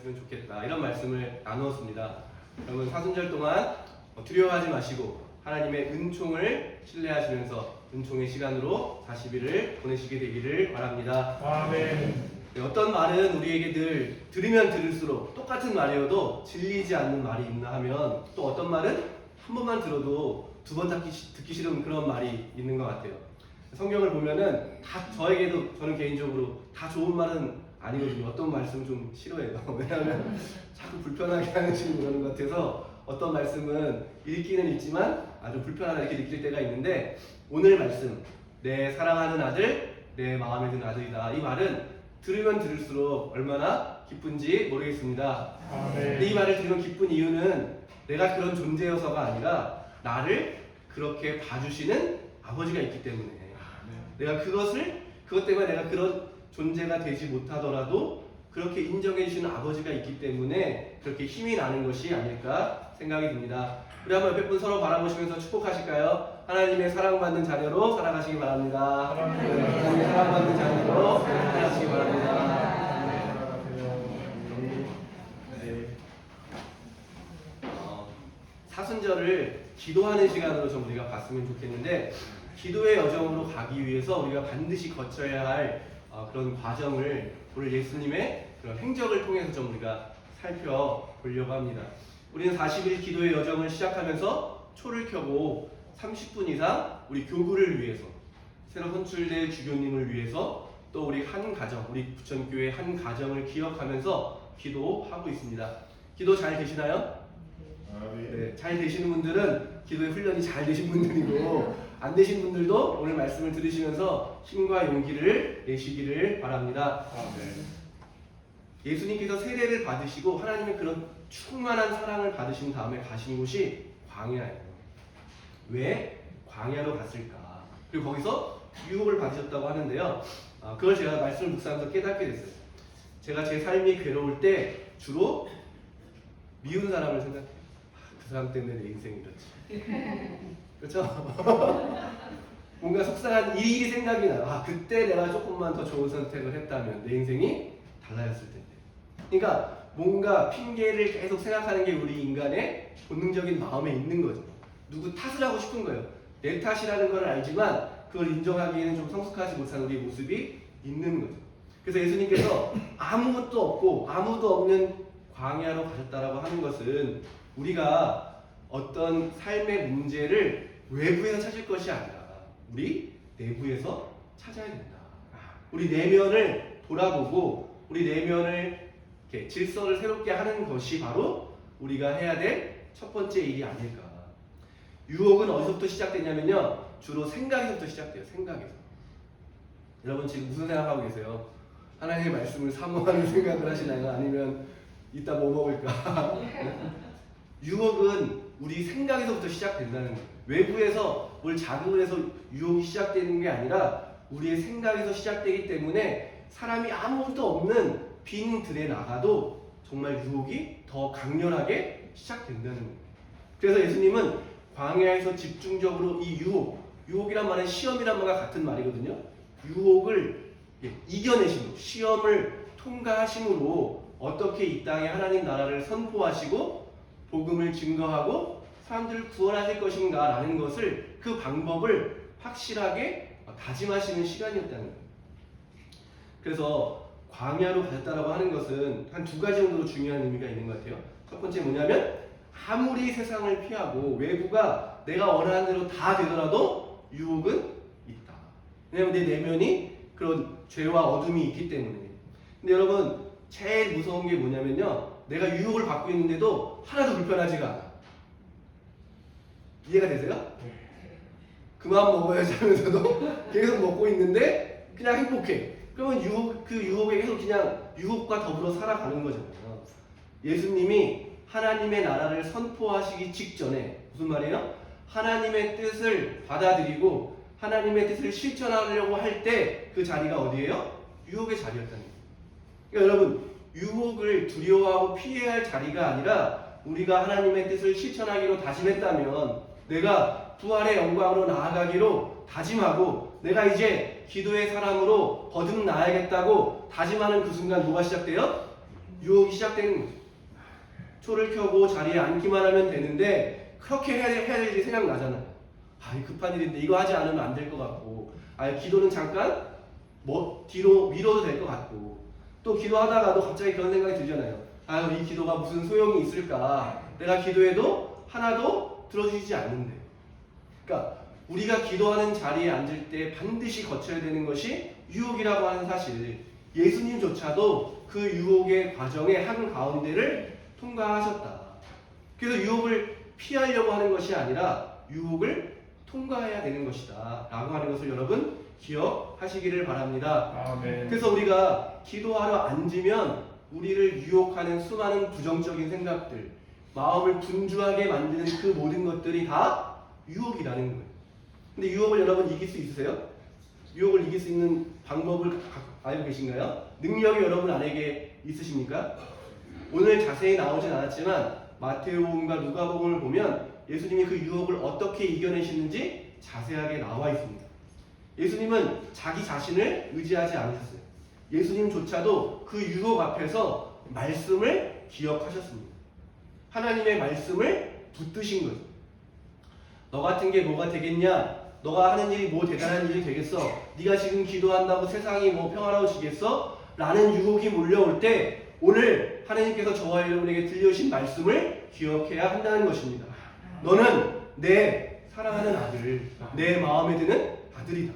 됐으면 좋겠다, 이런 말씀을 나누었습니다. 여러분, 사순절 동안 두려워하지 마시고 하나님의 은총을 신뢰하시면서 은총의 시간으로 40일을 보내시게 되기를 바랍니다. 아멘. 어떤 말은 우리에게 늘 들으면 들을수록 똑같은 말이어도 질리지 않는 말이 있나 하면, 또 어떤 말은 한 번만 들어도 두 번 듣기 싫은 그런 말이 있는 것 같아요. 성경을 보면은 다, 저는 개인적으로 다 좋은 말은 아니거든요. 어떤 말씀 좀 싫어해요. 왜냐하면 자꾸 불편하게 하는 식으로 그러는 것 같아서 어떤 말씀은 읽기는 읽지만 아주 불편하다 이렇게 느낄 때가 있는데, 오늘 말씀, 내 사랑하는 아들, 내 마음에 든 아들이다, 이 말은 들으면 들을수록 얼마나 기쁜지 모르겠습니다. 근데 이 말을 들으면 기쁜 이유는 내가 그런 존재여서가 아니라 나를 그렇게 봐주시는 아버지가 있기 때문에, 내가 그것 때문에 내가 그런 존재가 되지 못하더라도 그렇게 인정해 주시는 아버지가 있기 때문에 그렇게 힘이 나는 것이 아닐까 생각이 듭니다. 우리 한번 옆에 분 서로 바라보시면서 축복하실까요? 하나님의 사랑받는 자녀로 살아가시기 바랍니다. 하나님의 사랑받는 자녀로 살아가시기 바랍니다. 네. 사순절을 기도하는 시간으로 좀 우리가 봤으면 좋겠는데, 기도의 여정으로 가기 위해서 우리가 반드시 거쳐야 할 그런 과정을 오늘 예수님의 그런 행적을 통해서 좀 우리가 살펴보려고 합니다. 우리는 40일 기도의 여정을 시작하면서 초를 켜고 30분 이상 우리 교구를 위해서, 새로 선출될 주교님을 위해서, 또 우리 한 가정, 우리 부천교회 한 가정을 기억하면서 기도하고 있습니다. 기도 잘 되시나요? 네, 잘 되시는 분들은 기도의 훈련이 잘 되신 분들이고, 안 되신 분들도 오늘 말씀을 들으시면서 힘과 용기를 내시기를 바랍니다. 예수님께서 세례를 받으시고 하나님의 그런 충만한 사랑을 받으신 다음에 가신 곳이 광야예요. 왜 광야로 갔을까? 그리고 거기서 유혹을 받으셨다고 하는데요. 그걸 제가 말씀을 묵상하면서 깨닫게 됐어요. 제가 제 삶이 괴로울 때 주로 미운 사람을 생각해요. 그 사람 때문에 내 인생이 이렇지. 그렇죠? 뭔가 속상한 일이 생각이 나요. 그때 내가 조금만 더 좋은 선택을 했다면 내 인생이 달라졌을 텐데. 그러니까 뭔가 핑계를 계속 생각하는 게 우리 인간의 본능적인 마음에 있는 거죠. 누구 탓을 하고 싶은 거예요. 내 탓이라는 걸 알지만 그걸 인정하기에는 좀 성숙하지 못한 우리 모습이 있는 거죠. 그래서 예수님께서 아무것도 없고 아무도 없는 광야로 가셨다라고 하는 것은 우리가 어떤 삶의 문제를 외부에서 찾을 것이 아니라 우리 내부에서 찾아야 된다. 우리 내면을 돌아보고 우리 내면을 이렇게 질서를 새롭게 하는 것이 바로 우리가 해야 될 첫 번째 일이 아닐까. 유혹은 어디서부터 시작되냐면요, 주로 생각에서부터 시작돼요. 생각에서. 여러분 지금 무슨 생각하고 계세요? 하나님의 말씀을 사모하는 생각을 하시나요? 아니면 이따 뭐 먹을까? 유혹은 우리 생각에서부터 시작된다는 거예요. 외부에서 뭘 자극을 해서 유혹이 시작되는 게 아니라 우리의 생각에서 시작되기 때문에 사람이 아무것도 없는 빈 들에 나가도 정말 유혹이 더 강렬하게 시작된다는 거예요. 그래서 예수님은 광야에서 집중적으로 이 유혹이란 말은 시험이란 말과 같은 말이거든요. 유혹을 이겨내심으로, 시험을 통과하심으로 어떻게 이 땅에 하나님 나라를 선포하시고 복음을 증거하고 사람들을 구원하실 것인가 라는 것을, 그 방법을 확실하게 다짐하시는 시간이었다는 거예요. 그래서 광야로 가셨다라고 하는 것은 한 두 가지 정도로 중요한 의미가 있는 것 같아요. 첫 번째 뭐냐면, 아무리 세상을 피하고 외부가 내가 원하는 대로 다 되더라도 유혹은 있다. 왜냐하면 내 내면이 그런 죄와 어둠이 있기 때문에. 근데 여러분, 제일 무서운 게 뭐냐면요, 내가 유혹을 받고 있는데도 하나도 불편하지가 않아. 이해가 되세요? 그만 먹어야지 하면서도 계속 먹고 있는데 그냥 행복해. 그러면 그 유혹에 계속 그냥 유혹과 더불어 살아가는 거잖아요. 예수님이 하나님의 나라를 선포하시기 직전에 무슨 말이에요? 하나님의 뜻을 받아들이고 하나님의 뜻을 실천하려고 할 때 그 자리가 어디예요? 유혹의 자리였다는 거예요. 그러니까 여러분, 유혹을 두려워하고 피해야 할 자리가 아니라 우리가 하나님의 뜻을 실천하기로 다짐했다면, 내가 부활의 영광으로 나아가기로 다짐하고 내가 이제 기도의 사람으로 거듭나야겠다고 다짐하는 그 순간 뭐가 시작돼요? 유혹이 시작되는 거죠. 초를 켜고 자리에 앉기만 하면 되는데 그렇게 해야 될 일이 생각나잖아요. 이 급한 일인데 이거 하지 않으면 안 될 것 같고, 기도는 잠깐 뒤로 미뤄도 될 것 같고, 또 기도하다가도 갑자기 그런 생각이 들잖아요. 이 기도가 무슨 소용이 있을까? 내가 기도해도 하나도 들어주시지 않는데. 그러니까 우리가 기도하는 자리에 앉을 때 반드시 거쳐야 되는 것이 유혹이라고 하는 사실. 예수님조차도 그 유혹의 과정의 한 가운데를 통과하셨다. 그래서 유혹을 피하려고 하는 것이 아니라 유혹을 통과해야 되는 것이다 라고 하는 것을 여러분 기억하시기를 바랍니다. 아멘. 그래서 우리가 기도하러 앉으면 우리를 유혹하는 수많은 부정적인 생각들, 마음을 분주하게 만드는 그 모든 것들이 다 유혹이라는 거예요. 근데 유혹을 여러분 이길 수 있으세요? 유혹을 이길 수 있는 방법을 알고 계신가요? 능력이 여러분 안에게 있으십니까? 오늘 자세히 나오진 않았지만 마태복음과 누가복음을 보면 예수님이 그 유혹을 어떻게 이겨내시는지 자세하게 나와 있습니다. 예수님은 자기 자신을 의지하지 않으셨어요. 예수님조차도 그 유혹 앞에서 말씀을 기억하셨습니다. 하나님의 말씀을 붙드신 거죠. 너 같은 게 뭐가 되겠냐? 너가 하는 일이 뭐 대단한 일이 되겠어? 네가 지금 기도한다고 세상이 뭐 평화로워지겠어? 라는 유혹이 몰려올 때 오늘 하나님께서 저와 여러분에게 들려주신 말씀을 기억해야 한다는 것입니다. 너는 내 사랑하는 아들, 내 마음에 드는 아들이다.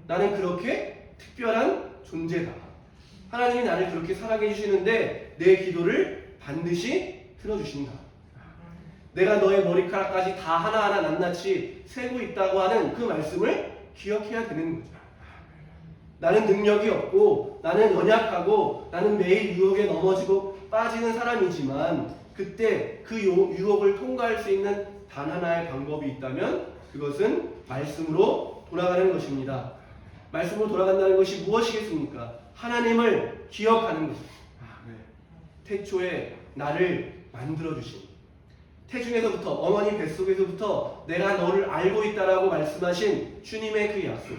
나는 그렇게 특별한 존재다. 하나님이 나를 그렇게 사랑해 주시는데 내 기도를 반드시 들어주신다. 내가 너의 머리카락까지 다 하나하나 낱낱이 세고 있다고 하는 그 말씀을 기억해야 되는 거죠. 나는 능력이 없고 나는 연약하고 나는 매일 유혹에 넘어지고 빠지는 사람이지만 그때 그 유혹을 통과할 수 있는 단 하나의 방법이 있다면 그것은 말씀으로 돌아가는 것입니다. 말씀으로 돌아간다는 것이 무엇이겠습니까? 하나님을 기억하는 것입니다. 태초에 나를 만들어주신, 태중에서부터 어머니 뱃속에서부터 내가 너를 알고 있다라고 말씀하신 주님의 그 약속.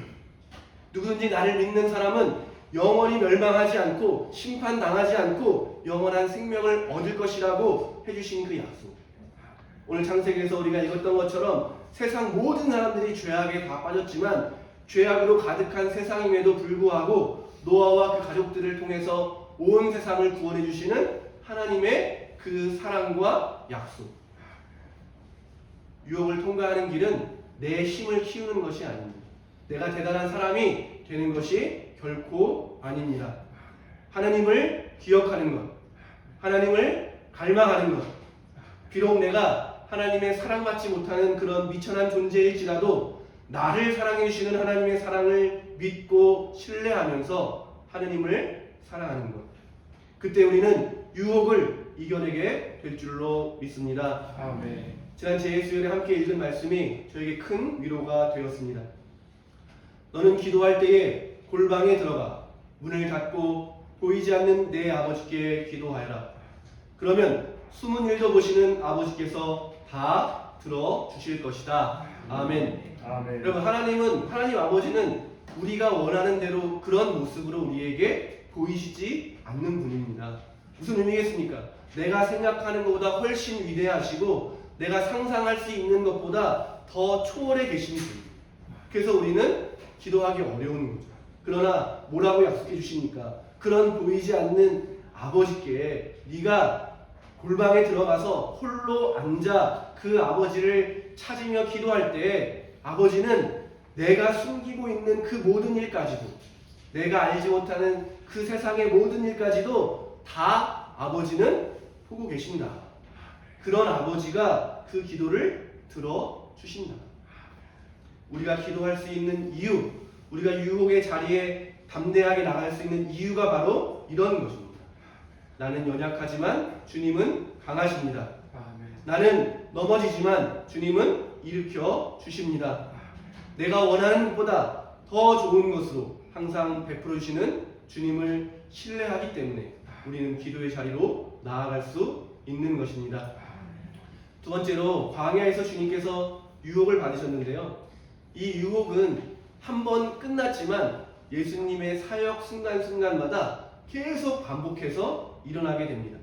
누구든지 나를 믿는 사람은 영원히 멸망하지 않고 심판당하지 않고 영원한 생명을 얻을 것이라고 해주신 그 약속. 오늘 창세기에서 우리가 읽었던 것처럼 세상 모든 사람들이 죄악에 다 빠졌지만 죄악으로 가득한 세상임에도 불구하고 노아와 그 가족들을 통해서 온 세상을 구원해 주시는 하나님의 그 사랑과 약속. 유혹을 통과하는 길은 내 힘을 키우는 것이 아닙니다. 내가 대단한 사람이 되는 것이 결코 아닙니다. 하나님을 기억하는 것, 하나님을 갈망하는 것. 비록 내가 하나님의 사랑받지 못하는 그런 미천한 존재일지라도 나를 사랑해 주시는 하나님의 사랑을 믿고 신뢰하면서 하나님을 사랑하는 것. 그때 우리는 유혹을 이겨내게 될 줄로 믿습니다. 아멘. 지난 제2수요일에 함께 읽은 말씀이 저에게 큰 위로가 되었습니다. 너는 기도할 때에 골방에 들어가 문을 닫고 보이지 않는 내 아버지께 기도하여라. 그러면 숨은 일도 보시는 아버지께서 다 들어주실 것이다. 아멘. 아멘. 여러분, 하나님 아버지는 우리가 원하는 대로 그런 모습으로 우리에게 보이시지 않는 분입니다. 무슨 의미겠습니까? 내가 생각하는 것보다 훨씬 위대하시고 내가 상상할 수 있는 것보다 더 초월해 계신 분. 그래서 우리는 기도하기 어려운 거죠. 그러나 뭐라고 약속해 주십니까? 그런 보이지 않는 아버지께 네가 골방에 들어가서 홀로 앉아 그 아버지를 찾으며 기도할 때 아버지는 내가 숨기고 있는 그 모든 일까지도, 내가 알지 못하는 그 세상의 모든 일까지도 다 아버지는 보고 계신다. 그런 아버지가 그 기도를 들어주신다. 우리가 기도할 수 있는 이유, 우리가 유혹의 자리에 담대하게 나갈 수 있는 이유가 바로 이런 것입니다. 나는 연약하지만 주님은 강하십니다. 나는 넘어지지만 주님은 일으켜 주십니다. 내가 원하는 것보다 더 좋은 것으로 항상 베풀어 주시는 주님을 신뢰하기 때문에 우리는 기도의 자리로 나아갈 수 있는 것입니다. 두 번째로 광야에서 주님께서 유혹을 받으셨는데요. 이 유혹은 한 번 끝났지만 예수님의 사역 순간순간마다 계속 반복해서 일어나게 됩니다.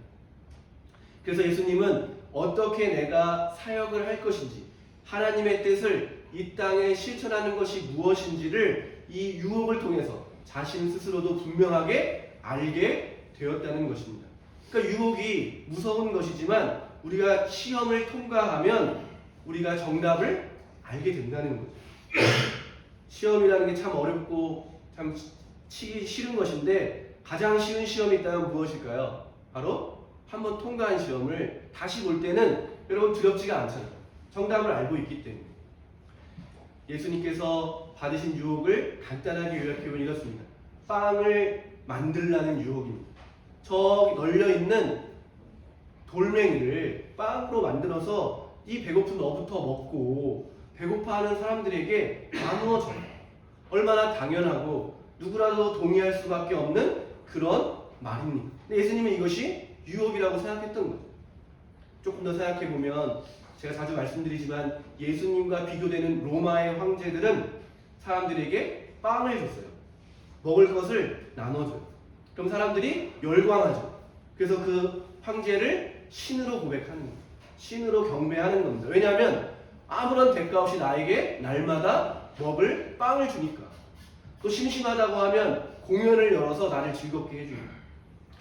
그래서 예수님은 어떻게 내가 사역을 할 것인지, 하나님의 뜻을 이 땅에 실천하는 것이 무엇인지를 이 유혹을 통해서 자신 스스로도 분명하게 알게 되었다는 것입니다. 그러니까 유혹이 무서운 것이지만 우리가 시험을 통과하면 우리가 정답을 알게 된다는 거죠. 시험이라는 게 참 어렵고 참 치기 싫은 것인데 가장 쉬운 시험이 있다면 무엇일까요? 바로 한번 통과한 시험을 다시 볼 때는 여러분 두렵지가 않잖아요. 정답을 알고 있기 때문에. 예수님께서 받으신 유혹을 간단하게 요약해보면 이렇습니다. 빵을 만들라는 유혹입니다. 저 널려있는 돌멩이를 빵으로 만들어서 이 배고픈 너부터 먹고 배고파하는 사람들에게 나누어줘요. 얼마나 당연하고 누구라도 동의할 수밖에 없는 그런 말입니다. 근데 예수님은 이것이 유혹이라고 생각했던 거죠. 조금 더 생각해보면 제가 자주 말씀드리지만 예수님과 비교되는 로마의 황제들은 사람들에게 빵을 줬어요. 먹을 것을 나눠줘요. 그럼 사람들이 열광하죠. 그래서 그 황제를 신으로 고백하는 겁니다. 신으로 경배하는 겁니다. 왜냐하면 아무런 대가 없이 나에게 날마다 먹을 빵을 주니까. 또 심심하다고 하면 공연을 열어서 나를 즐겁게 해줍니다.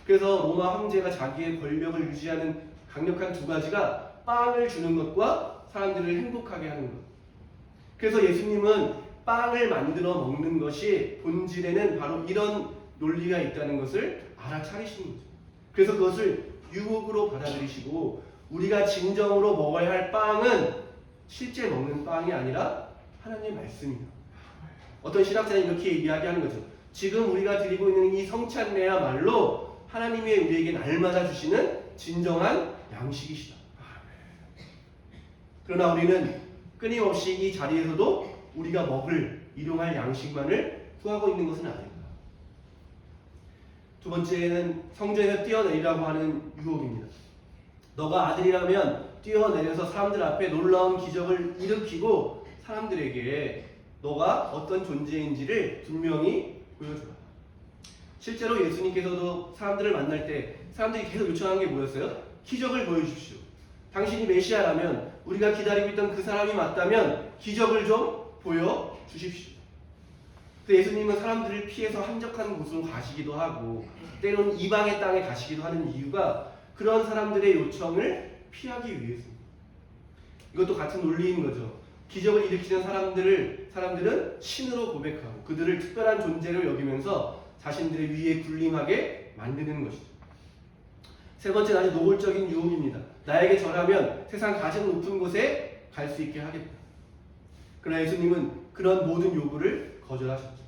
그래서 로마 황제가 자기의 권력을 유지하는 강력한 두 가지가 빵을 주는 것과 사람들을 행복하게 하는 것. 그래서 예수님은 빵을 만들어 먹는 것이 본질에는 바로 이런 논리가 있다는 것을 알아차리신 거죠. 그래서 그것을 유혹으로 받아들이시고 우리가 진정으로 먹어야 할 빵은 실제 먹는 빵이 아니라 하나님의 말씀입니다. 어떤 신학자는 이렇게 이야기하는 거죠. 지금 우리가 드리고 있는 이 성찬례야말로 하나님이 우리에게 날마다 주시는 진정한 양식이시다. 그러나 우리는 끊임없이 이 자리에서도 우리가 먹을 일용할 양식만을 구하고 있는 것은 아닙니다. 두 번째는 성전에서 뛰어내리라고 하는 유혹입니다. 너가 아들이라면 뛰어내려서 사람들 앞에 놀라운 기적을 일으키고 사람들에게 너가 어떤 존재인지를 분명히 보여주라. 실제로 예수님께서도 사람들을 만날 때 사람들이 계속 요청한 게 뭐였어요? 기적을 보여주십시오. 당신이 메시아라면 우리가 기다리고 있던 그 사람이 맞다면 기적을 좀 보여주십시오. 예수님은 사람들을 피해서 한적한 곳으로 가시기도 하고 때로는 이방의 땅에 가시기도 하는 이유가 그런 사람들의 요청을 피하기 위해서입니다. 이것도 같은 논리인 거죠. 기적을 일으키는 사람들은 신으로 고백하고 그들을 특별한 존재로 여기면서 자신들의 위에 군림하게 만드는 것이죠. 세 번째는 아주 노골적인 유혹입니다. 나에게 절하면 세상 가장 높은 곳에 갈 수 있게 하겠다. 그러나 예수님은 그런 모든 요구를 거절하셨죠.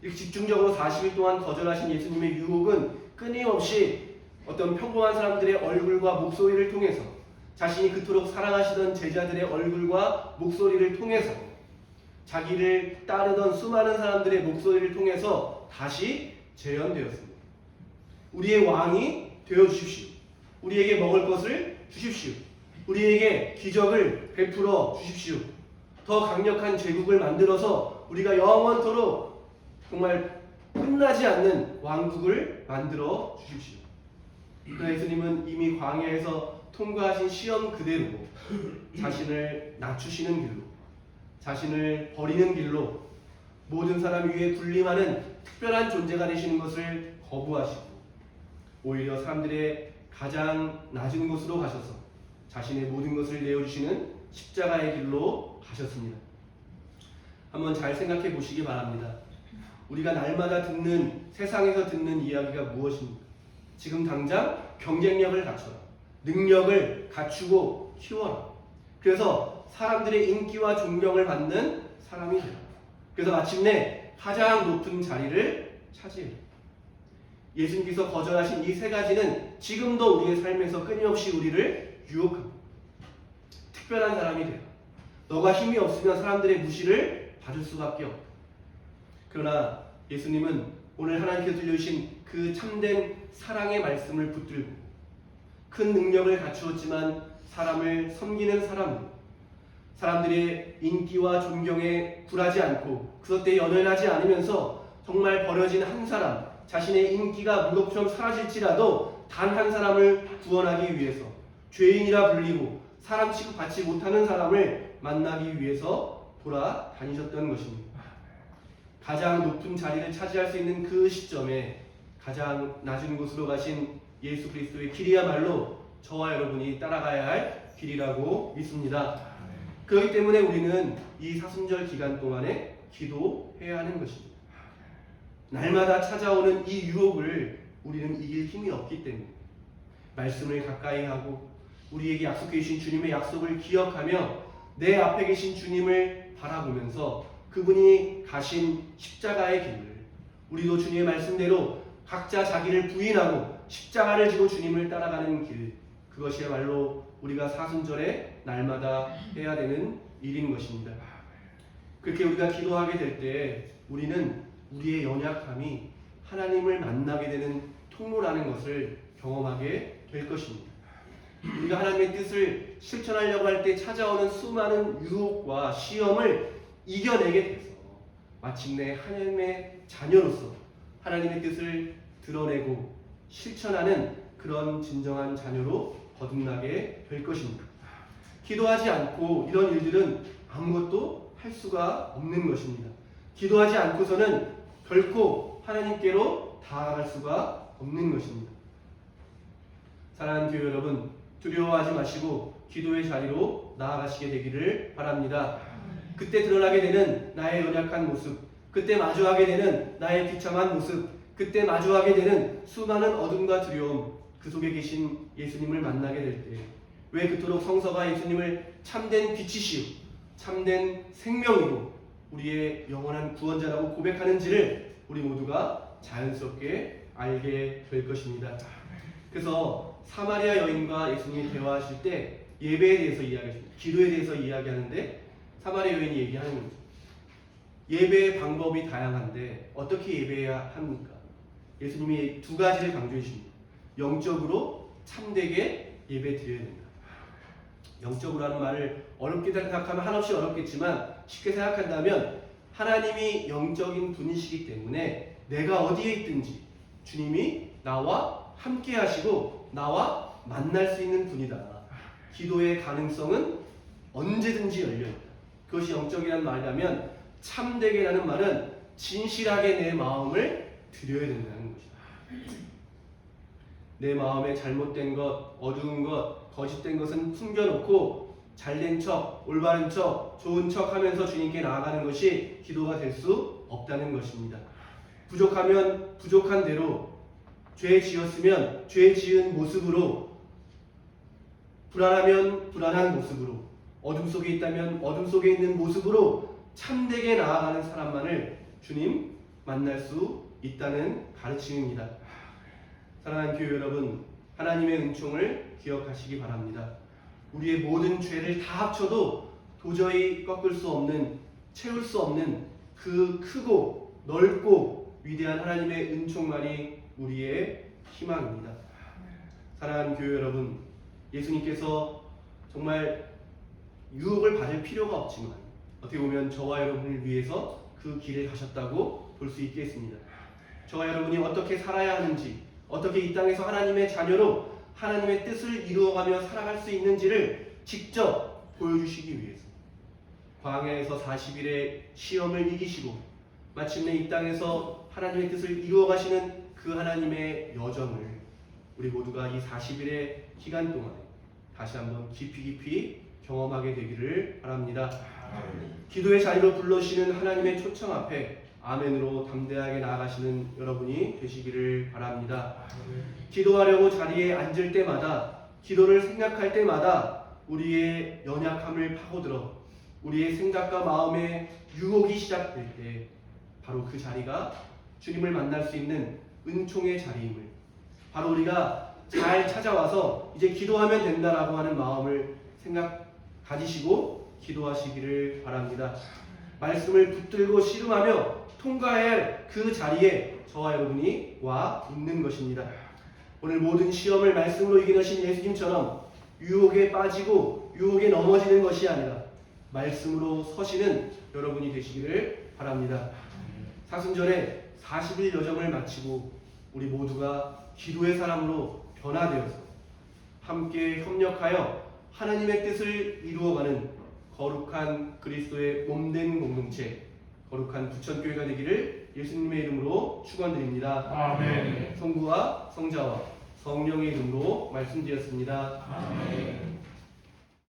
이렇게 집중적으로 40일 동안 거절하신 예수님의 유혹은 끊임없이 어떤 평범한 사람들의 얼굴과 목소리를 통해서 자신이 그토록 사랑하시던 제자들의 얼굴과 목소리를 통해서 자기를 따르던 수많은 사람들의 목소리를 통해서 다시 재현되었습니다. 우리의 왕이 되어주십시오. 우리에게 먹을 것을 주십시오. 우리에게 기적을 베풀어 주십시오. 더 강력한 제국을 만들어서 우리가 영원토록 정말 끝나지 않는 왕국을 만들어 주십시오. 그러나 예수님은 이미 광야에서 통과하신 시험 그대로 자신을 낮추시는 길로, 자신을 버리는 길로 모든 사람 위에 군림하는 특별한 존재가 되시는 것을 거부하시고 오히려 사람들의 가장 낮은 곳으로 가셔서 자신의 모든 것을 내어주시는 십자가의 길로 가셨습니다. 한번 잘 생각해 보시기 바랍니다. 우리가 날마다 듣는, 세상에서 듣는 이야기가 무엇입니까? 지금 당장 경쟁력을 갖춰라. 능력을 갖추고 키워라. 그래서 사람들의 인기와 존경을 받는 사람이 되라. 그래서 마침내 가장 높은 자리를 차지해라. 예수님께서 거절하신 이 세 가지는 지금도 우리의 삶에서 끊임없이 우리를 유혹합니다. 특별한 사람이 되라. 너가 힘이 없으면 사람들의 무시를 받을 수밖에 없다. 그러나 예수님은 오늘 하나님께서 들려주신 그 참된 사랑의 말씀을 붙들고 큰 능력을 갖추었지만 사람을 섬기는 사람들의 인기와 존경에 굴하지 않고 그것에 연연하지 않으면서 정말 버려진 한 사람, 자신의 인기가 물rop처럼 사라질지라도 단 한 사람을 구원하기 위해서 죄인이라 불리고 사람 취급받지 못하는 사람을 만나기 위해서 돌아다니셨던 것입니다. 가장 높은 자리를 차지할 수 있는 그 시점에 가장 낮은 곳으로 가신 예수 그리스도의 길이야말로 저와 여러분이 따라가야 할 길이라고 믿습니다. 그렇기 때문에 우리는 이 사순절 기간 동안에 기도해야 하는 것입니다. 날마다 찾아오는 이 유혹을 우리는 이길 힘이 없기 때문에 말씀을 가까이 하고 우리에게 약속해 주신 주님의 약속을 기억하며 내 앞에 계신 주님을 바라보면서 그분이 가신 십자가의 길을 우리도 주님의 말씀대로 각자 자기를 부인하고 십자가를 지고 주님을 따라가는 길, 그것이야말로 우리가 사순절에 날마다 해야 되는 일인 것입니다. 그렇게 우리가 기도하게 될 때 우리는 우리의 연약함이 하나님을 만나게 되는 통로라는 것을 경험하게 될 것입니다. 우리가 하나님의 뜻을 실천하려고 할 때 찾아오는 수많은 유혹과 시험을 이겨내게 돼서 마침내 하나님의 자녀로서 하나님의 뜻을 드러내고 실천하는 그런 진정한 자녀로 거듭나게 될 것입니다. 기도하지 않고 이런 일들은 아무것도 할 수가 없는 것입니다. 기도하지 않고서는 결코 하나님께로 다가갈 수가 없는 것입니다. 사랑하는 교회 여러분, 두려워하지 마시고 기도의 자리로 나아가시게 되기를 바랍니다. 그때 드러나게 되는 나의 연약한 모습, 그때 마주하게 되는 나의 비참한 모습, 그때 마주하게 되는 수많은 어둠과 두려움, 그 속에 계신 예수님을 만나게 될 때 왜 그토록 성서가 예수님을 참된 빛이시오, 참된 생명이고 우리의 영원한 구원자라고 고백하는지를 우리 모두가 자연스럽게 알게 될 것입니다. 그래서 사마리아 여인과 예수님이 대화하실 때 예배에 대해서 이야기하십니다. 기도에 대해서 이야기하는데 사마리아 여인이 얘기하는 거죠. 예배의 방법이 다양한데 어떻게 예배해야 합니까? 예수님이 두 가지를 강조해 주십니다. 영적으로 참되게 예배 드려야 된다. 영적으로 하는 말을 어렵게 생각하면 한없이 어렵겠지만 쉽게 생각한다면 하나님이 영적인 분이시기 때문에 내가 어디에 있든지 주님이 나와 함께 하시고 나와 만날 수 있는 분이다. 기도의 가능성은 언제든지 열려있다. 그것이 영적이라는 말이라면 참되게라는 말은 진실하게 내 마음을 드려야 된다는 것이다. 내 마음에 잘못된 것, 어두운 것, 거짓된 것은 숨겨놓고 잘된 척, 올바른 척, 좋은 척 하면서 주님께 나아가는 것이 기도가 될 수 없다는 것입니다. 부족하면 부족한 대로, 죄 지었으면 죄 지은 모습으로, 불안하면 불안한 모습으로, 어둠 속에 있다면 어둠 속에 있는 모습으로 참되게 나아가는 사람만을 주님 만날 수 있다는 가르침입니다. 사랑하는 교회 여러분, 하나님의 은총을 기억하시기 바랍니다. 우리의 모든 죄를 다 합쳐도 도저히 꺾을 수 없는, 채울 수 없는 그 크고 넓고 위대한 하나님의 은총만이 우리의 희망입니다. 사랑하는 교회 여러분, 예수님께서 정말 유혹을 받을 필요가 없지만 어떻게 보면 저와 여러분을 위해서 그 길을 가셨다고 볼 수 있겠습니다. 저와 여러분이 어떻게 살아야 하는지, 어떻게 이 땅에서 하나님의 자녀로 하나님의 뜻을 이루어가며 살아갈 수 있는지를 직접 보여주시기 위해서 광야에서 40일의 시험을 이기시고 마침내 이 땅에서 하나님의 뜻을 이루어가시는 그 하나님의 여정을 우리 모두가 이 40일의 기간 동안에 다시 한번 깊이 경험하게 되기를 바랍니다. 기도의 자리로 불러주시는 하나님의 초청 앞에 아멘으로 담대하게 나아가시는 여러분이 되시기를 바랍니다. 기도하려고 자리에 앉을 때마다, 기도를 생각할 때마다 우리의 연약함을 파고들어 우리의 생각과 마음의 유혹이 시작될 때 바로 그 자리가 주님을 만날 수 있는 은총의 자리임을, 바로 우리가 잘 찾아와서 이제 기도하면 된다라고 하는 마음을 가지시고 기도하시기를 바랍니다. 말씀을 붙들고 씨름하며 통과해야 할 그 자리에 저와 여러분이 와 있는 것입니다. 오늘 모든 시험을 말씀으로 이기신 예수님처럼 유혹에 빠지고 유혹에 넘어지는 것이 아니라 말씀으로 서시는 여러분이 되시기를 바랍니다. 사순절에 40일 여정을 마치고 우리 모두가 기도의 사람으로 변화되어서 함께 협력하여 하나님의 뜻을 이루어가는 거룩한 그리스도의 몸된 공동체, 거룩한 부천교회가 되기를 예수님의 이름으로 축원드립니다. 아멘. 성부와 성자와 성령의 이름으로 말씀드렸습니다. 아멘.